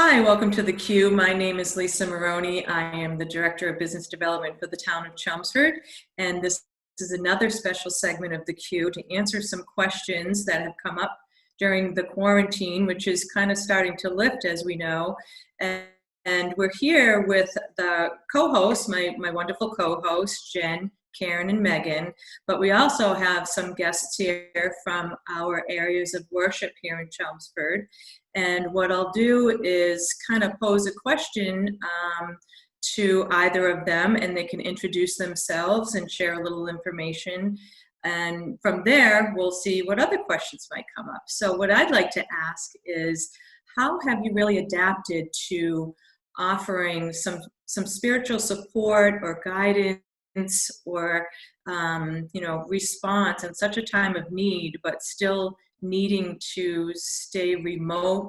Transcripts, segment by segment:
Hi, welcome to theCUBE. My name is Lisa Maroney. I am the Director of Business Development for the town of Chelmsford, and this is another special segment of theCUBE to answer some questions that have come up during the quarantine, which is kind of starting to lift, as we know. And we're here with the co-hosts, my wonderful co-hosts, Jen, Karen, and Megan, but we also have some guests here from our areas of worship here in Chelmsford. And what I'll do is kind of pose a question to either of them, and they can introduce themselves and share a little information. And from there, we'll see what other questions might come up. So what I'd like to ask is, how have you really adapted to offering some spiritual support or guidance or response in such a time of need, but still needing to stay remote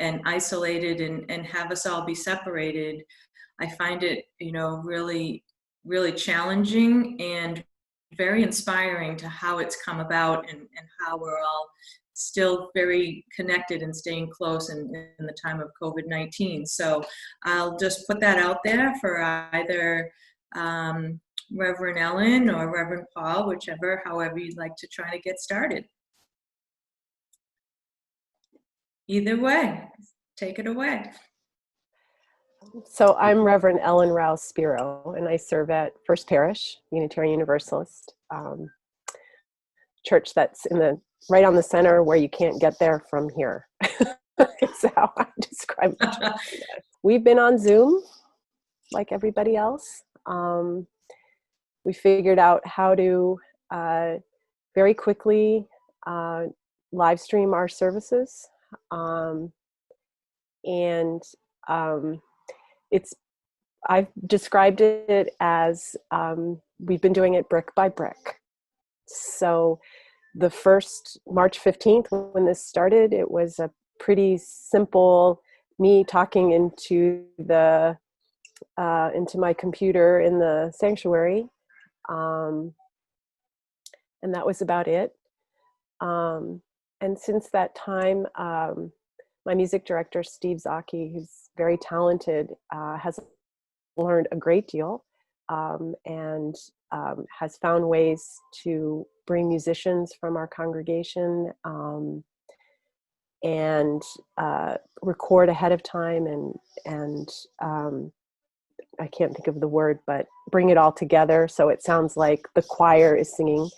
and isolated and have us all be separated? I find it, really, really challenging and very inspiring to how it's come about and how we're all still very connected and staying close in the time of COVID-19. So I'll just put that out there for either Reverend Ellen or Reverend Paul, however you'd like to try to get started. Either way, take it away. So I'm Reverend Ellen Rowse Spero, and I serve at First Parish, Unitarian Universalist, church that's right on the center where you can't get there from here. Is how I describe it. We've been on Zoom like everybody else. We figured out how to very quickly live stream our services. I've described it as we've been doing it brick by brick. So the first March 15th, when this started, it was a pretty simple me talking into my computer in the sanctuary. And that was about it. And since that time, my music director, Steve Zaki, who's very talented, has learned a great deal and has found ways to bring musicians from our congregation and record ahead of time and I can't think of the word, but bring it all together so it sounds like the choir is singing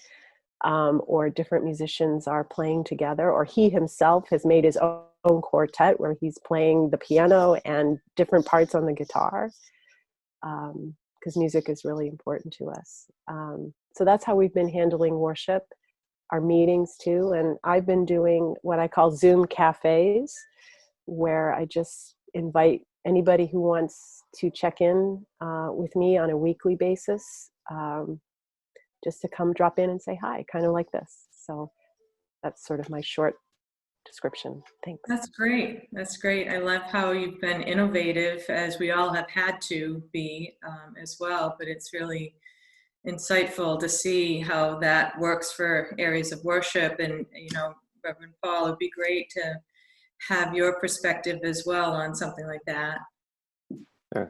or different musicians are playing together, or he himself has made his own quartet where he's playing the piano and different parts on the guitar, because music is really important to us. So that's how we've been handling worship, our meetings too. And I've been doing what I call Zoom cafes, where I just invite anybody who wants to check in with me on a weekly basis, just to come drop in and say hi, kind of like this. So that's sort of my short description. Thanks. That's great. That's great. I love how you've been innovative, as we all have had to be as well, but it's really insightful to see how that works for areas of worship. And, Reverend Paul, it'd be great to have your perspective as well on something like that. Yeah.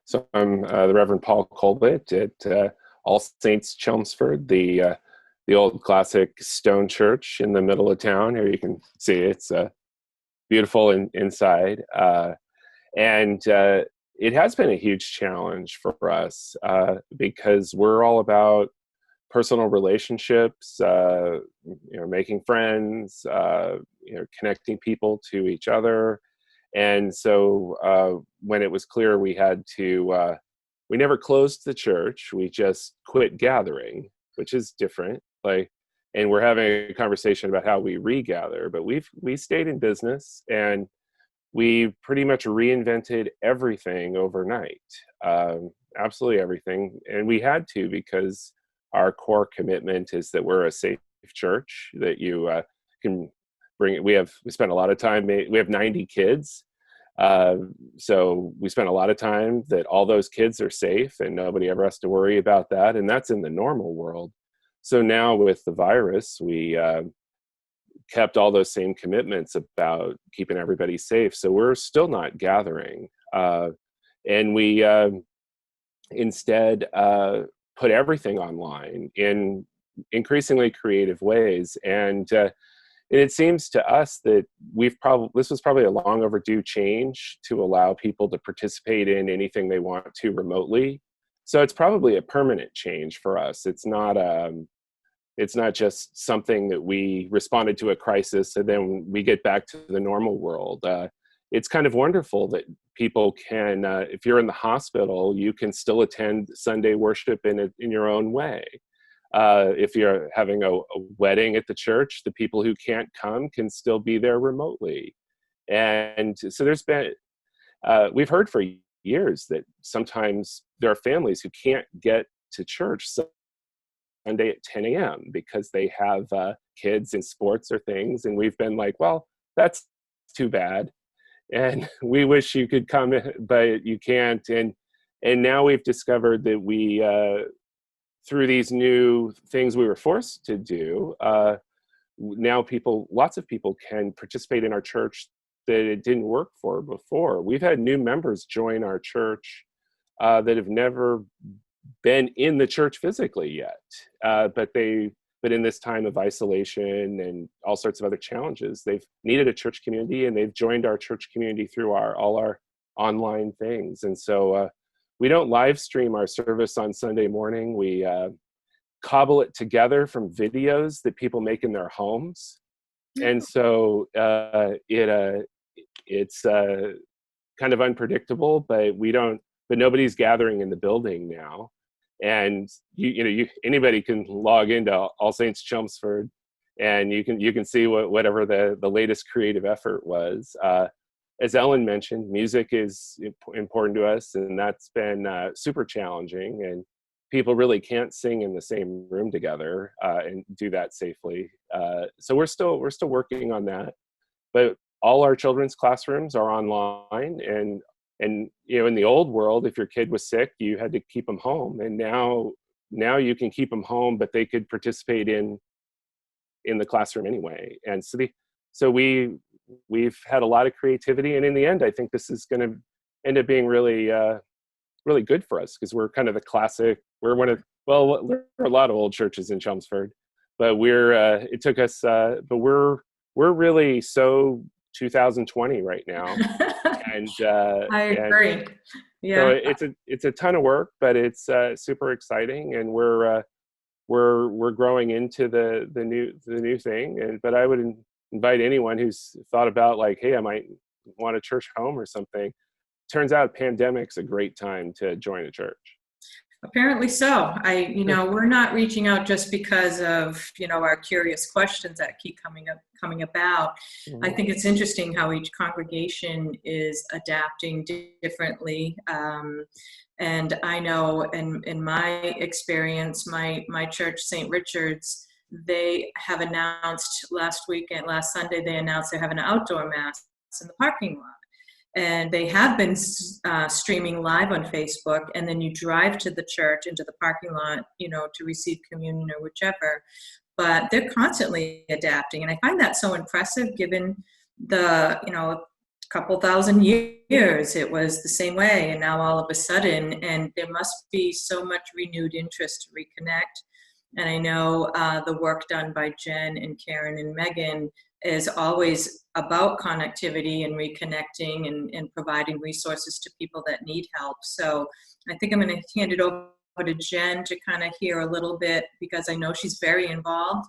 So I'm the Reverend Paul Kolbet at All Saints Chelmsford, the old classic stone church in the middle of town. Here you can see it's beautiful inside. And it has been a huge challenge for us because we're all about personal relationships, making friends, connecting people to each other. And so when it was clear we had to, we never closed the church, we just quit gathering, which is different. And we're having a conversation about how we regather, but we stayed in business and we pretty much reinvented everything overnight, absolutely everything. And we had to, because our core commitment is that we're a safe church, that you can bring it. We spent a lot of time, we have 90 kids. So we spent a lot of time that all those kids are safe and nobody ever has to worry about that. And that's in the normal world. So now with the virus, we kept all those same commitments about keeping everybody safe. So we're still not gathering. And we instead put everything online in increasingly creative ways. And it seems to us that this was probably a long overdue change to allow people to participate in anything they want to remotely. So it's probably a permanent change for us. It's not just something that we responded to a crisis and then we get back to the normal world. It's kind of wonderful that people can, if you're in the hospital, you can still attend Sunday worship in your own way. If you're having a wedding at the church, the people who can't come can still be there remotely. And so we've heard for years that sometimes there are families who can't get to church Sunday at 10 a.m. because they have kids in sports or things. And we've been like, well, that's too bad. And we wish you could come, but you can't. And now we've discovered that we, through these new things we were forced to do, now lots of people can participate in our church that it didn't work for before. We've had new members join our church that have never been in the church physically yet, but in this time of isolation and all sorts of other challenges, they've needed a church community, and they've joined our church community through all our online things. And so we don't live stream our service on Sunday morning. We cobble it together from videos that people make in their homes. And so it's kind of unpredictable, but nobody's gathering in the building now. And anybody can log into All Saints Chelmsford, and you can see whatever the latest creative effort was. As Ellen mentioned, music is important to us, and that's been super challenging. And people really can't sing in the same room together and do that safely. So we're still working on that. But all our children's classrooms are online, and in the old world, if your kid was sick, you had to keep them home. And now you can keep them home, but they could participate in the classroom anyway. And so we've had a lot of creativity, and in the end, I think this is going to end up being really, really good for us, because we're kind of the classic. There are a lot of old churches in Chelmsford, but it took us, but we're really so 2020 right now. And I agree. So it's a ton of work, but it's super exciting, and we're growing into the new thing. But I would invite anyone who's thought about, like, hey, I might want a church home or something. Turns out pandemic's a great time to join a church. Apparently so. We're not reaching out just because of, our curious questions that keep coming about. Mm-hmm. I think it's interesting how each congregation is adapting differently. And I know in my experience, my church, St. Richard's, they have announced last Sunday, they announced they're having outdoor mass in the parking lot. And they have been streaming live on Facebook, and then you drive to the church, into the parking lot, to receive communion or whichever. But they're constantly adapting. And I find that so impressive, given the, couple thousand years it was the same way. And now all of a sudden, and there must be so much renewed interest to reconnect. And I know the work done by Jen and Karen and Megan is always about connectivity and reconnecting and providing resources to people that need help. So I think I'm going to hand it over to Jen to kind of hear a little bit, because I know she's very involved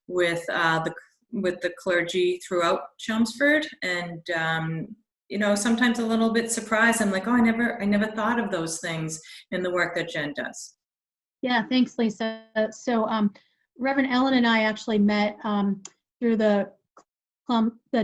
with the clergy throughout Chelmsford. And sometimes a little bit surprised. I'm like, oh, I never thought of those things in the work that Jen does. Yeah, thanks, Lisa. So Reverend Ellen and I actually met through the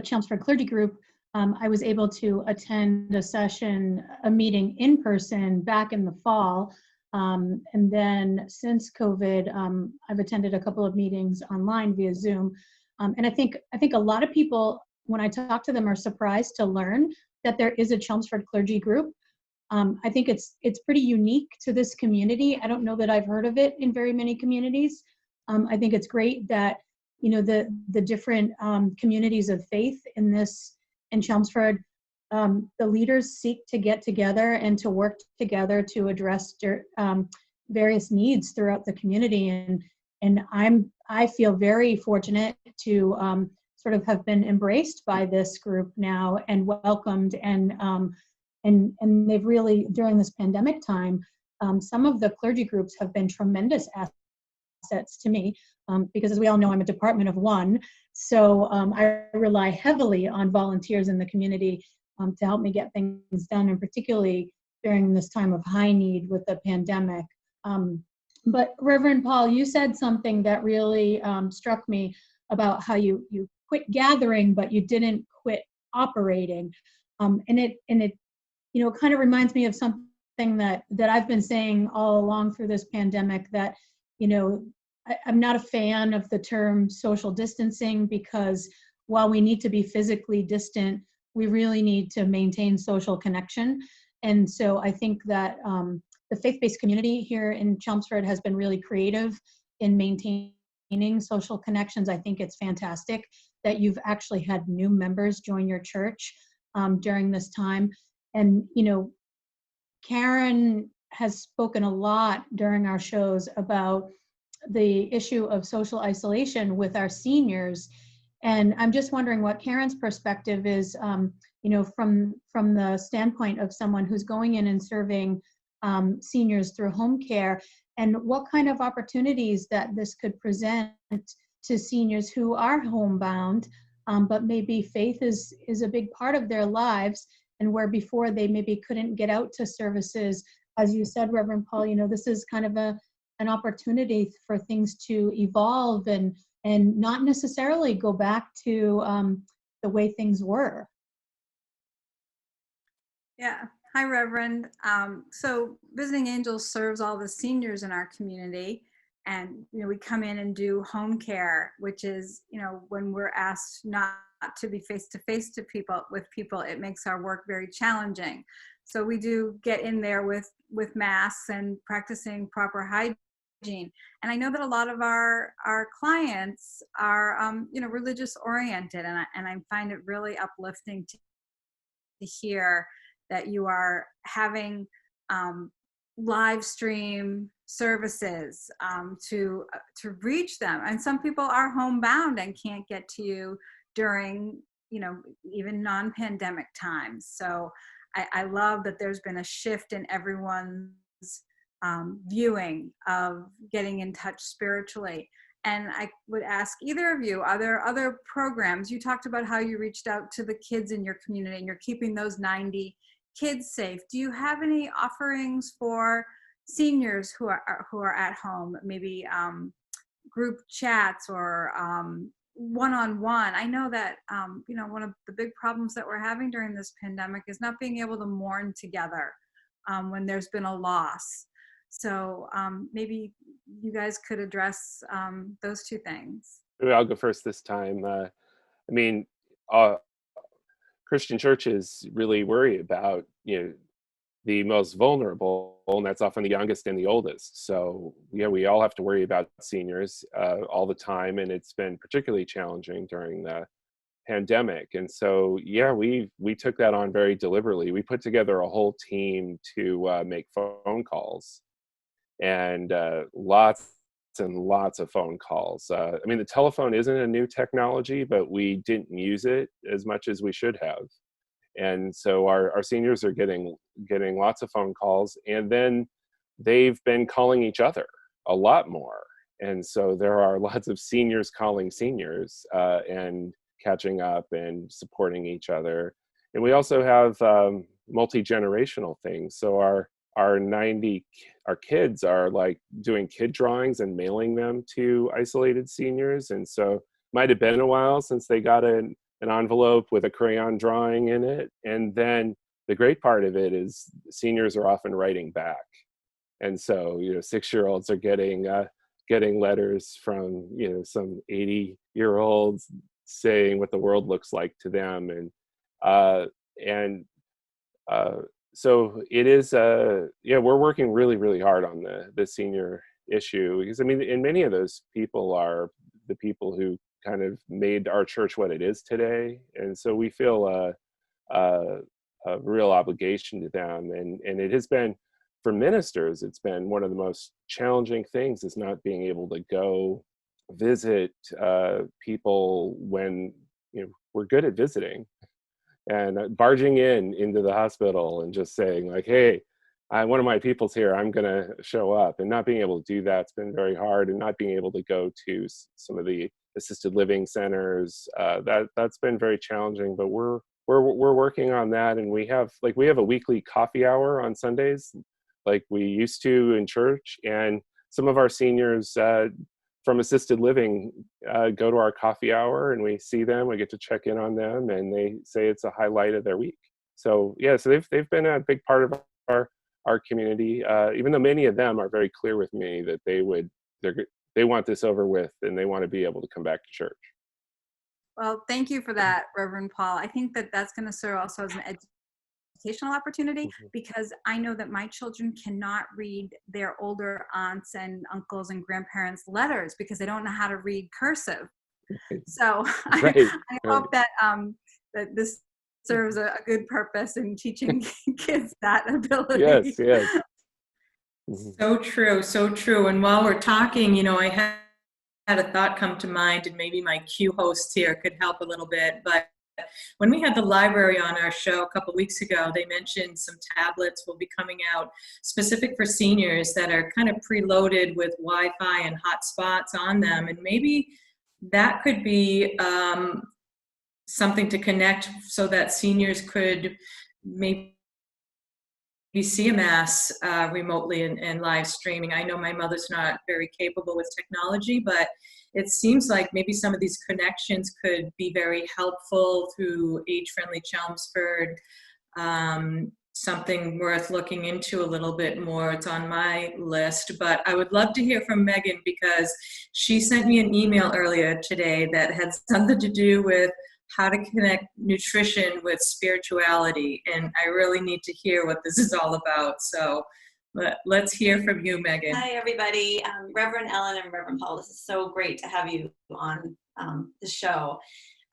Chelmsford Clergy Group. I was able to attend a meeting in person back in the fall. And then since COVID, I've attended a couple of meetings online via Zoom. And I think a lot of people, when I talk to them, are surprised to learn that there is a Chelmsford Clergy Group. I think it's pretty unique to this community. I don't know that I've heard of it in very many communities. I think it's great that the different communities of faith in Chelmsford. The leaders seek to get together and to work together to address various needs throughout the community. And I feel very fortunate to sort of have been embraced by this group now and welcomed, and they've really, during this pandemic time, some of the clergy groups have been tremendous assets to me, because as we all know, I'm a department of one, so I rely heavily on volunteers in the community to help me get things done, and particularly during this time of high need with the pandemic. But Reverend Paul, you said something that really struck me about how you quit gathering, but you didn't quit operating. And it kind of reminds me of something that I've been saying all along through this pandemic, that, I'm not a fan of the term social distancing, because while we need to be physically distant, we really need to maintain social connection. And so I think that the faith-based community here in Chelmsford has been really creative in maintaining social connections. I think it's fantastic that you've actually had new members join your church during this time. And, Karen has spoken a lot during our shows about the issue of social isolation with our seniors. And I'm just wondering what Karen's perspective is, from the standpoint of someone who's going in and serving seniors through home care, and what kind of opportunities that this could present to seniors who are homebound, but maybe faith is a big part of their lives, and where before they maybe couldn't get out to services. As you said, Reverend Paul, this is kind of an opportunity for things to evolve and not necessarily go back to the way things were. Yeah. Hi, Reverend. So Visiting Angels serves all the seniors in our community. And, we come in and do home care, which is, when we're asked not to be face-to-face with people, it makes our work very challenging. So we do get in there with masks and practicing proper hygiene. And I know that a lot of our clients are, religious oriented, and I find it really uplifting to hear that you are having live stream services to reach them. And some people are homebound and can't get to you during, even non-pandemic times. So I love that there's been a shift in everyone's viewing of getting in touch spiritually. And I would ask either of you, are there other programs? You talked about how you reached out to the kids in your community and you're keeping those 90 kids safe. Do you have any offerings for seniors who are at home, maybe group chats or one-on-one? I know that one of the big problems that we're having during this pandemic is not being able to mourn together when there's been a loss. So maybe you guys could address those two things. Maybe I'll go first this time. Christian churches really worry about, the most vulnerable, and that's often the youngest and the oldest. So we all have to worry about seniors all the time, and it's been particularly challenging during the pandemic. And so we took that on very deliberately. We put together a whole team to make phone calls, and lots and lots of phone calls. The telephone isn't a new technology, but we didn't use it as much as we should have. And so our seniors are getting lots of phone calls, and then they've been calling each other a lot more. And so there are lots of seniors calling seniors and catching up and supporting each other. And we also have multi-generational things. So our kids are like doing kid drawings and mailing them to isolated seniors. And so it might have been a while since they got an envelope with a crayon drawing in it. And then the great part of it is seniors are often writing back. And so, 6-year-olds are getting letters from, some 80-year-olds saying what the world looks like to them. So it is, we're working really, really hard on the senior issue, because and many of those people are the people who kind of made our church what it is today. And so we feel a real obligation to them. And it has been, for ministers, it's been one of the most challenging things, is not being able to go visit people when, we're good at visiting, and barging into the hospital and just saying like, hey, one of my people's here, I'm going to show up, and not being able to do that's been very hard, and not being able to go to some of the assisted living centers, that's been very challenging. But we're working on that, and we have a weekly coffee hour on Sundays like we used to in church, and some of our seniors from assisted living go to our coffee hour, and we see them, we get to check in on them, and they say it's a highlight of their week. So yeah, so they've been a big part of our community, even though many of them are very clear with me that they want this over with, and they want to be able to come back to church. Well, thank you for that, Reverend Paul. I think that that's going to serve also as an educational opportunity, because I know that my children cannot read their older aunts and uncles and grandparents' letters because they don't know how to read cursive. So I hope that that this serves a good purpose in teaching kids that ability. Yes. So true. And while we're talking, I had a thought come to mind, and maybe my Q host here could help a little bit. But when we had the library on our show a couple weeks ago, they mentioned some tablets will be coming out specific for seniors that are kind of preloaded with Wi-Fi and hotspots on them. And maybe that could be something to connect so that seniors could maybe see a mass remotely and live streaming. I know my mother's not very capable with technology, but it seems like maybe some of these connections could be very helpful through Age-Friendly Chelmsford. Something worth looking into a little bit more. It's on my list, but I would love to hear from Megan, because she sent me an email earlier today that had something to do with how to connect nutrition with spirituality, and I really need to hear what this is all about. So let's hear from you, Megan. Hi, everybody. Reverend Ellen and Reverend Paul, this is so great to have you on the show.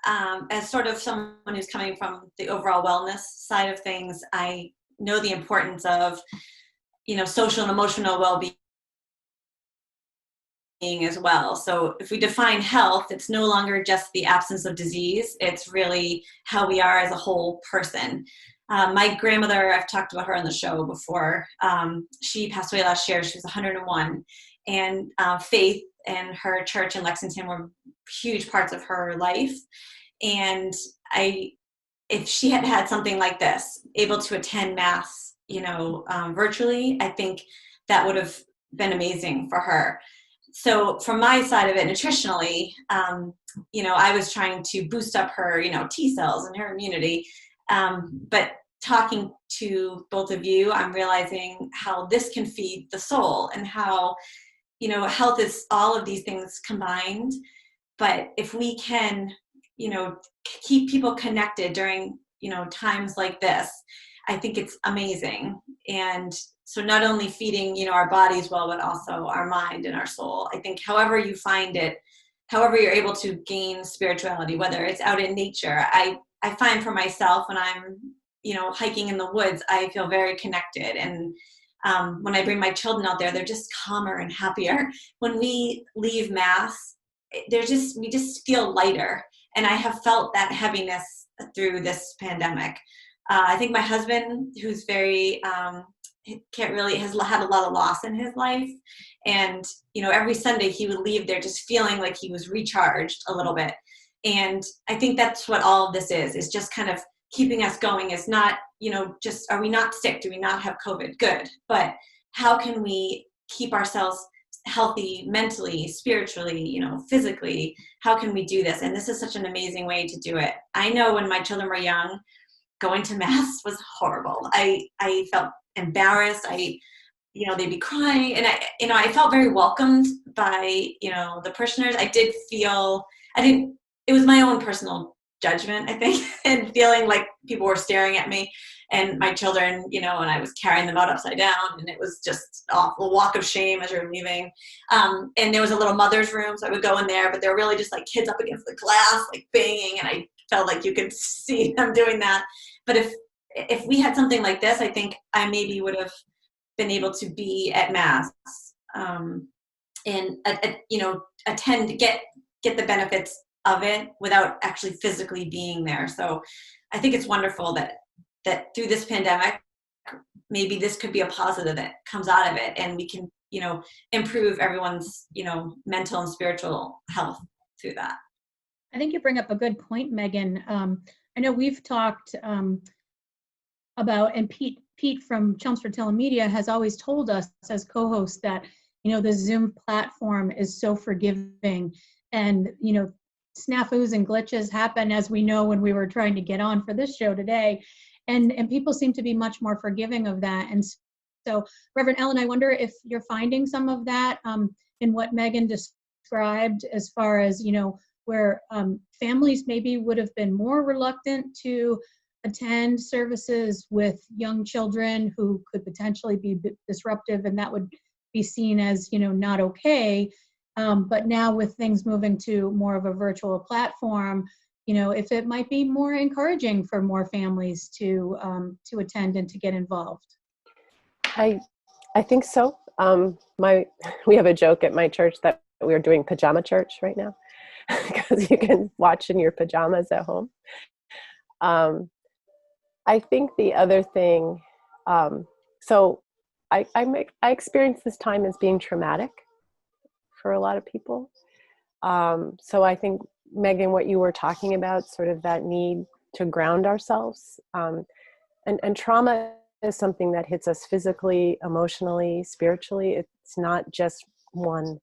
As sort of someone who's coming from the overall wellness side of things, I know the importance of, social and emotional well-being as well. So if we define health, it's no longer just the absence of disease. It's really how we are as a whole person. My grandmother, I've talked about her on the show before. She passed away last year. She was 101. And faith and her church in Lexington were huge parts of her life. And if she had had something like this, able to attend mass, virtually, I think that would have been amazing for her. So from my side of it, nutritionally, I was trying to boost up her, T cells and her immunity. But talking to both of you, I'm realizing how this can feed the soul, and how, health is all of these things combined. But if we can, keep people connected during, times like this, I think it's amazing. And so not only feeding, our bodies well, but also our mind and our soul. I think however you find it, however you're able to gain spirituality, whether it's out in nature, I find for myself when I'm, hiking in the woods, I feel very connected. And when I bring my children out there, they're just calmer and happier. When we leave mass, we just feel lighter. And I have felt that heaviness through this pandemic. I think my husband, who's very, has had a lot of loss in his life. And, every Sunday he would leave there just feeling like he was recharged a little bit. And I think that's what all of this is just kind of keeping us going. Is not, just, are we not sick? Do we not have COVID? Good. But how can we keep ourselves healthy mentally, spiritually, physically? How can we do this? And this is such an amazing way to do it. I know when my children were young, going to mass was horrible. I felt embarrassed. they'd be crying, and I felt very welcomed by, the parishioners. It was my own personal judgment, I think, and feeling like people were staring at me. and my children, and I was carrying them out upside down, and it was just a walk of shame as we were leaving. And there was a little mother's room, so I would go in there, but they were really just like kids up against the glass, like banging, and I felt like you could see them doing that. But if we had something like this, I think I maybe would have been able to be at Mass and attend, get the benefits of it without actually physically being there. So I think it's wonderful that through this pandemic, maybe this could be a positive that comes out of it, and we can, improve everyone's, mental and spiritual health through that. I think you bring up a good point, Megan. I know we've talked about, and Pete from Chelmsford Telemedia has always told us as co-host that, the Zoom platform is so forgiving, and, snafus and glitches happen, as we know, when we were trying to get on for this show today, and people seem to be much more forgiving of that. And so, Reverend Ellen, I wonder if you're finding some of that in what Megan described, as far as, where families maybe would have been more reluctant to attend services with young children who could potentially be disruptive, and that would be seen as, not okay. But now with things moving to more of a virtual platform, if it might be more encouraging for more families to attend and to get involved. I think so. We have a joke at my church that we're doing pajama church right now, because you can watch in your pajamas at home. I think the other thing, so I experience this time as being traumatic for a lot of people. So I think, Megan, what you were talking about, sort of that need to ground ourselves, and trauma is something that hits us physically, emotionally, spiritually. It's not just one.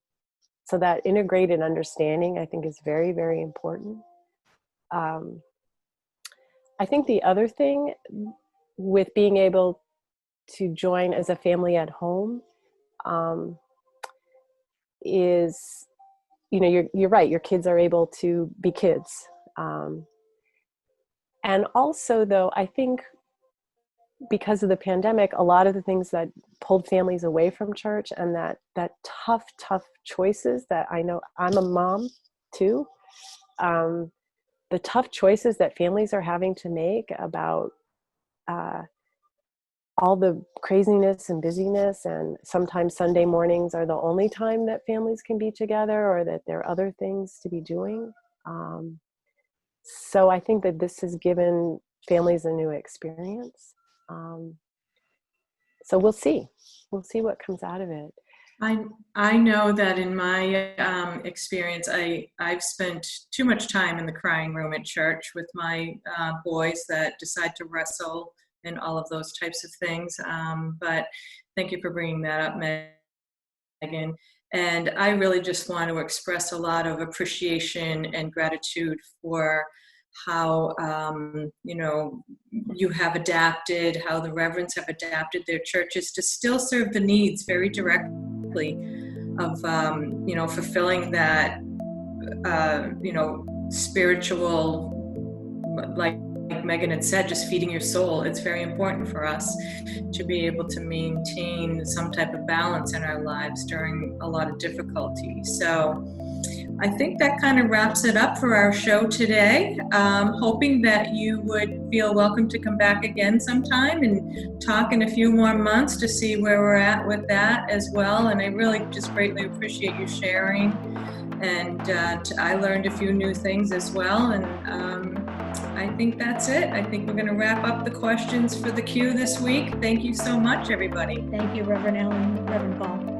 So that integrated understanding, I think, is very, very important. I think the other thing with being able to join as a family at home is, you're right, your kids are able to be kids. And also, though, I think because of the pandemic, a lot of the things that pulled families away from church, and that tough choices that, I know I'm a mom too, the tough choices that families are having to make about all the craziness and busyness, and sometimes Sunday mornings are the only time that families can be together, or that there are other things to be doing. So I think that this has given families a new experience. So we'll see what comes out of it. I know that in my experience, I've spent too much time in the crying room at church with my boys that decide to wrestle and all of those types of things. But thank you for bringing that up, Megan. And I really just want to express a lot of appreciation and gratitude for how, you have adapted, how the reverends have adapted their churches to still serve the needs very directly of, fulfilling that, spiritual, like Megan had said, just feeding your soul. It's very important for us to be able to maintain some type of balance in our lives during a lot of difficulty. So I think that kind of wraps it up for our show today. Hoping that you would feel welcome to come back again sometime and talk in a few more months to see where we're at with that as well. And I really just greatly appreciate you sharing. And I learned a few new things as well. And I think that's it. I think we're going to wrap up the questions for the Q this week. Thank you so much, everybody. Thank you, Reverend Ellen, Reverend Paul.